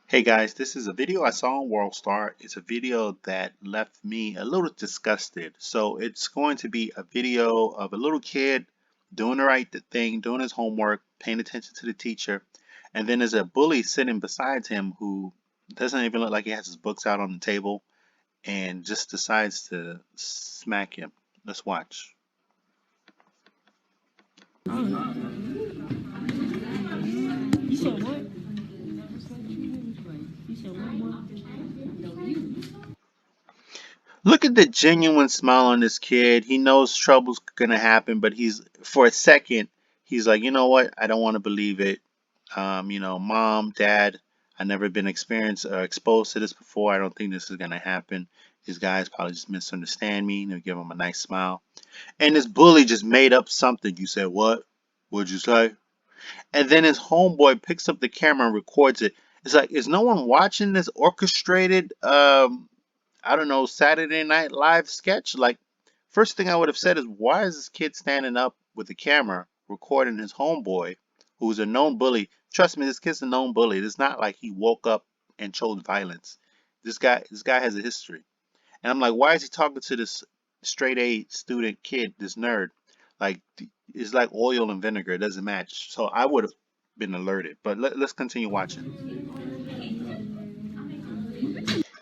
Hey guys, this is a video I saw on WorldStar. It's a video that left me a little disgusted. So it's going to be a video of a little kid doing the right thing, doing his homework, paying attention to the teacher, and then there's a bully sitting beside him who doesn't even look like he has his books out on the table and just decides to smack him. Let's watch. You said what? You said what? Look at the genuine smile on this kid. He knows trouble's gonna happen, but for a second, he's like, you know what? I don't want to believe it. Mom, dad, I never been experienced or exposed to this before. I don't think this is gonna happen. These guys probably just misunderstand me. Give him a nice smile. And this bully just made up something. You said what? What'd you say? And then his homeboy picks up the camera and records it. It's like, is no one watching this orchestrated I don't know, Saturday Night Live sketch? Like, first thing I would have said is, why is this kid standing up with the camera recording his homeboy, who's a known bully? Trust me, this kid's a known bully. It's not like he woke up and chose violence. This guy has a history. And I'm like, why is he talking to this straight A student kid, this nerd? Like, it's like oil and vinegar. It doesn't match. So I would have been alerted. But let's continue watching.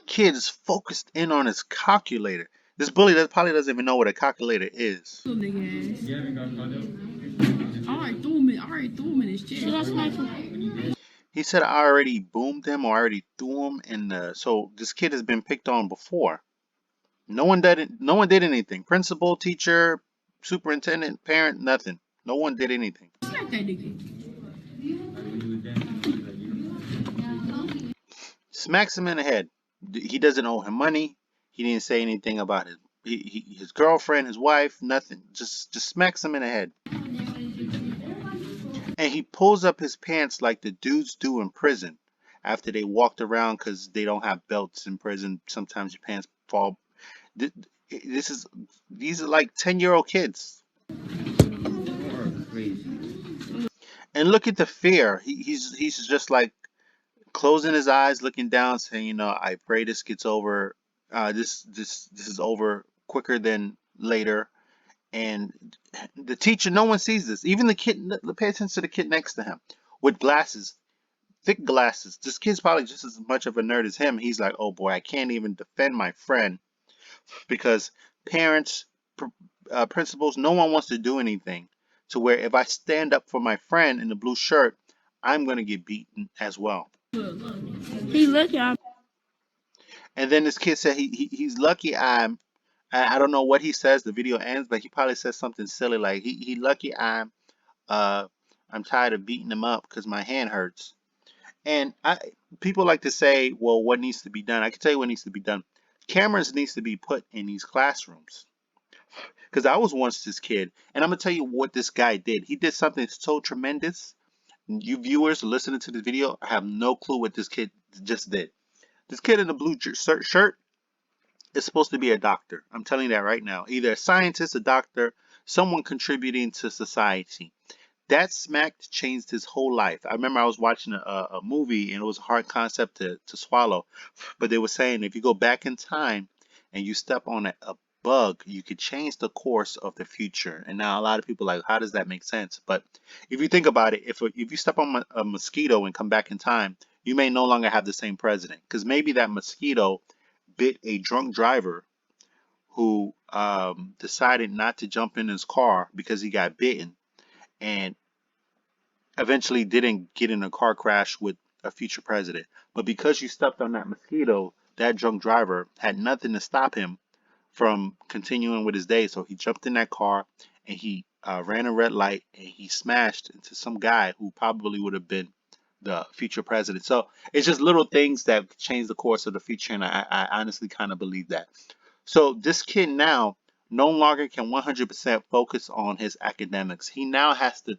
Kid is focused in on his calculator. This bully probably doesn't even know what a calculator is. Little nigga ass. I already threw him in his chest. Should I snipe him? He said I already boomed him or I already threw him in the. So this kid has been picked on before. No one did it. No one did anything. Principal, teacher, superintendent, parent, nothing. No one did anything. Smack that nigga. Smacks him in the head. He doesn't owe him money. He didn't say anything about his girlfriend, his wife, nothing. Just smacks him in the head. And he pulls up his pants like the dudes do in prison after they walked around because they don't have belts in prison. Sometimes your pants fall. Th- This is these are like 10-year-old kids. And look at the fear. He's just like closing his eyes, looking down, saying, I pray this gets over. This is over quicker than later. And the teacher, no one sees this. Even the kid, pay attention to the kid next to him with glasses, thick glasses. This kid's probably just as much of a nerd as him. He's like, oh boy, I can't even defend my friend because parents, principals, no one wants to do anything. To where if I stand up for my friend in the blue shirt, I'm going to get beaten as well. He lucky I'm. And then this kid said he's lucky I don't know what he says. The video ends, but he probably says something silly like he lucky uh I'm tired of beating him up because my hand hurts. And people like to say, well, what needs to be done? I can tell you what needs to be done. Cameras needs to be put in these classrooms. Because I was once this kid, and I'm gonna tell you what this guy did. He did something so tremendous. You viewers listening to this video have no clue what this kid just did. This kid in the blue shirt is supposed to be a doctor. I'm telling you that right now. Either a scientist, a doctor, someone contributing to society. That smack changed his whole life. I remember I was watching a movie and it was a hard concept to swallow, but they were saying if you go back in time and you step on a bug, you could change the course of the future. And now a lot of people are like, how does that make sense? But if you think about it, if you step on a mosquito and come back in time, you may no longer have the same president because maybe that mosquito bit a drunk driver who decided not to jump in his car because he got bitten and eventually didn't get in a car crash with a future president. But because you stepped on that mosquito, that drunk driver had nothing to stop him from continuing with his day. So he jumped in that car and he ran a red light and he smashed into some guy who probably would have been the future president. So it's just little things that change the course of the future, and I honestly kind of believe that. So this kid now no longer can 100% focus on his academics. He now has to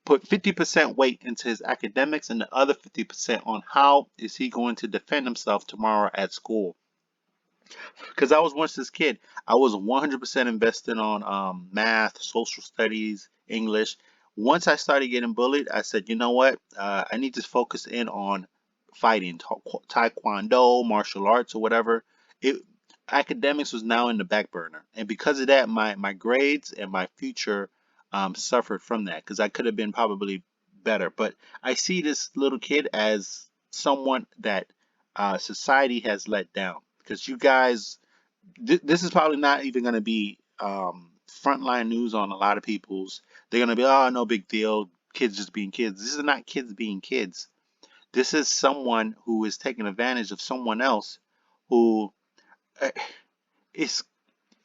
put 50% weight into his academics and the other 50% on how is he going to defend himself tomorrow at school. Because I was once this kid, I was 100% invested on math, social studies, English. Once I started getting bullied, I said, you know what? I need to focus in on fighting, taekwondo, martial arts, or whatever. It Academics was now in the back burner, and because of that, my grades and my future suffered from that because I could have been probably better. But I see this little kid as someone that society has let down because you guys, this is probably not even going to be frontline news on a lot of people's. They're going to be, oh, no big deal. Kids just being kids. This is not kids being kids. This is someone who is taking advantage of someone else who uh, is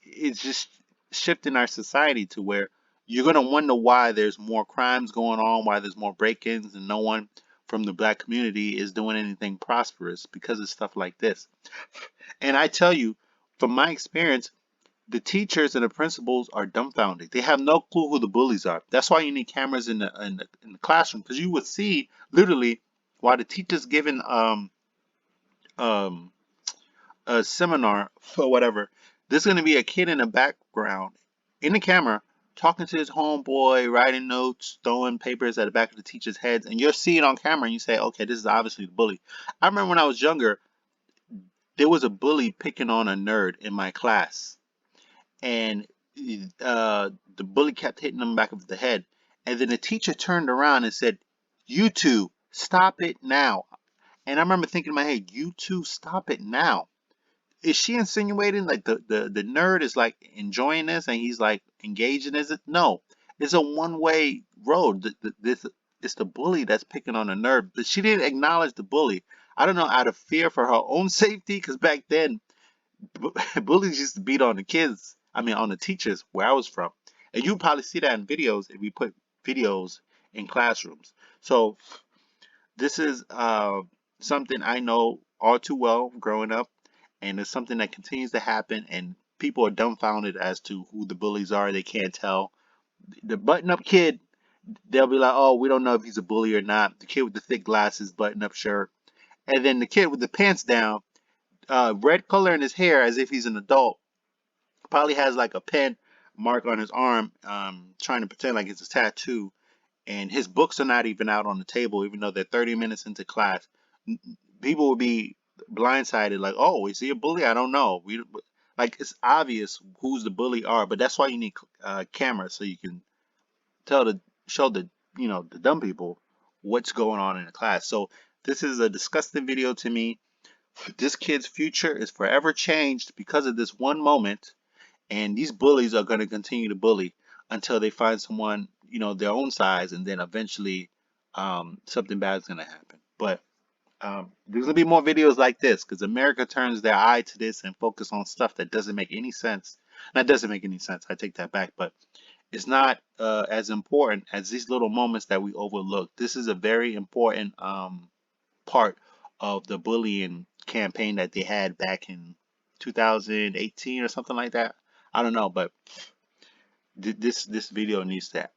it's just shifting our society to where you're going to wonder why there's more crimes going on, why there's more break-ins, and no one from the black community is doing anything prosperous because of stuff like this. And I tell you, from my experience, the teachers and the principals are dumbfounded. They have no clue who the bullies are. That's why you need cameras in the classroom because you would see literally while the teacher's giving um a seminar or whatever, there's gonna be a kid in the background in the camera talking to his homeboy, writing notes, throwing papers at the back of the teacher's heads, and you'll see it on camera and you say, okay, this is obviously the bully. I remember when I was younger, there was a bully picking on a nerd in my class, and the bully kept hitting him back of the head, and then the teacher turned around and said, "You two, stop it now." And I remember thinking in my head, "You two, stop it now." Is she insinuating like the nerd is like enjoying this and he's like engaging in it? No, it's a one-way road. This it's the bully that's picking on the nerd, but she didn't acknowledge the bully. I don't know, out of fear for her own safety, because back then bullies used to beat on the kids. I mean, on the teachers where I was from, and you probably see that in videos if we put videos in classrooms. So this is something I know all too well growing up, and it's something that continues to happen, and people are dumbfounded as to who the bullies are. They can't tell. The button-up kid, they'll be like, "Oh, we don't know if he's a bully or not." The kid with the thick glasses, button-up shirt, and then the kid with the pants down, red color in his hair, as if he's an adult, probably has like a pen mark on his arm, trying to pretend like it's a tattoo, and his books are not even out on the table, even though they're 30 minutes into class. People will be blindsided, like, "Oh, is he a bully? I don't know." Like it's obvious who's the bully are, but that's why you need cameras so you can tell the show the the dumb people what's going on in the class. So this is a disgusting video to me. This kid's future is forever changed because of this one moment, and these bullies are going to continue to bully until they find someone their own size, and then eventually something bad is going to happen. But there's going to be more videos like this because America turns their eye to this and focus on stuff that doesn't make any sense. That doesn't make any sense, I take that back, but it's not as important as these little moments that we overlook. This is a very important part of the bullying campaign that they had back in 2018 or something like that. I don't know, but this video needs to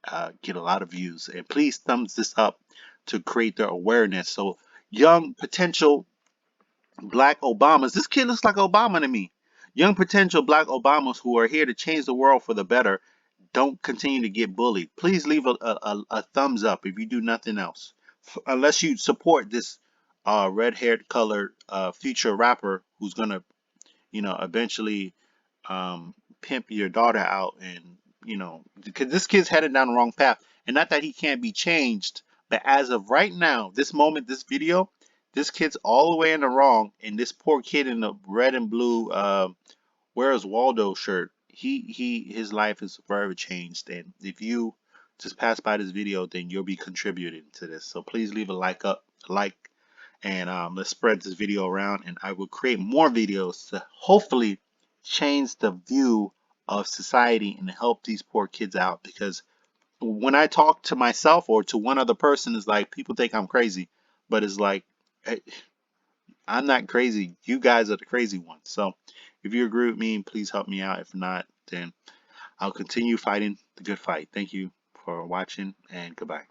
get a lot of views, and please thumbs this up to create the awareness so young potential black Obamas. This kid looks like Obama to me. Young potential black Obamas who are here to change the world for the better don't continue to get bullied. Please leave a thumbs up if you do nothing else. Unless you support this red-haired colored future rapper who's gonna, eventually um, pimp your daughter out, and because this kid's headed down the wrong path, and not that he can't be changed, but as of right now, this moment, this video, this kid's all the way in the wrong, and this poor kid in the red and blue Where's Waldo shirt, his life is forever changed, and if you just pass by this video, then you'll be contributing to this. So please leave a like, and let's spread this video around, and I will create more videos to hopefully change the view of society and help these poor kids out, because when I talk to myself or to one other person, it's like people think I'm crazy, but it's like eh, I'm not crazy. You guys are the crazy ones. So if you agree with me, please help me out. If not, then I'll continue fighting the good fight. Thank you for watching, and goodbye.